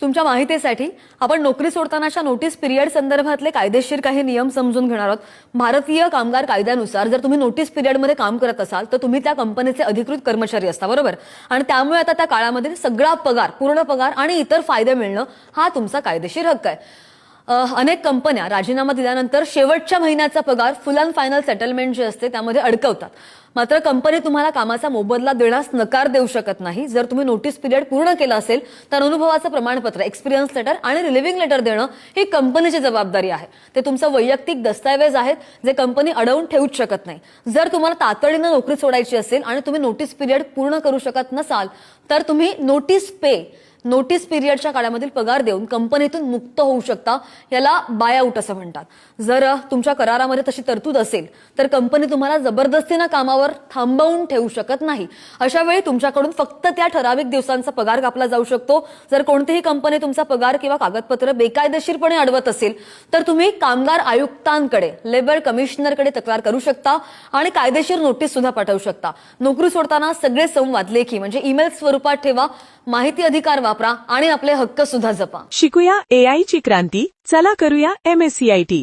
तुमच्या माहितीसाठी आपण नोकरी सोडतानाच्या नोटीस पिरियड संदर्भातले कायदेशीर काही नियम समजून घेणार आहोत. भारतीय कामगार कायद्यानुसार जर तुम्ही नोटीस पिरियडमध्ये काम करत असाल तर तुम्ही त्या कंपनीचे अधिकृत कर्मचारी असता, बरोबर. आणि त्यामुळे आता त्या काळामध्ये सगळा पगार, पूर्ण पगार आणि इतर फायदे मिळणं हा तुमचा कायदेशीर हक्क आहे. अनेक कंपन्या राजीनामा दिल्यानंतर शेवटच्या महिन्याचा पगार फुल अँड फायनल सेटलमेंट जे असते त्यामध्ये अडकवतात. मात्र कंपनी तुम्हाला कामाचा मोबदला देण्यास नकार देऊ शकत नाही. जर तुम्ही नोटीस पिरियड पूर्ण केला असेल तर अनुभवाचं प्रमाणपत्र, एक्सपिरियन्स लेटर आणि रिलिव्हिंग लेटर देणं ही कंपनीची जबाबदारी आहे. ते तुमचं वैयक्तिक दस्तऐवज आहेत जे कंपनी अडवून ठेवूच शकत नाही. जर तुम्हाला तातडीनं नोकरी सोडायची असेल आणि तुम्ही नोटीस पिरियड पूर्ण करू शकत नसाल तर तुम्ही नोटीस पिरियडच्या काळामधील पगार देऊन कंपनीतून मुक्त होऊ शकता. याला बाय आउट असं म्हणतात. जर तुमच्या करारामध्ये तशी तरतूद असेल तर कंपनी तुम्हाला जबरदस्तीनं कामावर थांबवून ठेवू शकत नाही. अशा वेळी तुमच्याकडून फक्त त्या ठराविक दिवसांचा पगार कापला जाऊ शकतो. जर कोणतीही कंपनी तुमचा पगार किंवा कागदपत्र बेकायदेशीरपणे अडवत असेल तर तुम्ही कामगार आयुक्तांकडे, लेबर कमिशनरकडे तक्रार करू शकता आणि कायदेशीर नोटीस सुद्धा पाठवू शकता. नोकरी सोडताना सगळे संवाद लेखी म्हणजे ईमेल स्वरूपात ठेवा. माहिती अधिकार वापरा आणि आपले हक्क सुद्धा जपा. शिकूया AI ची क्रांती. चला करूया MSCIT.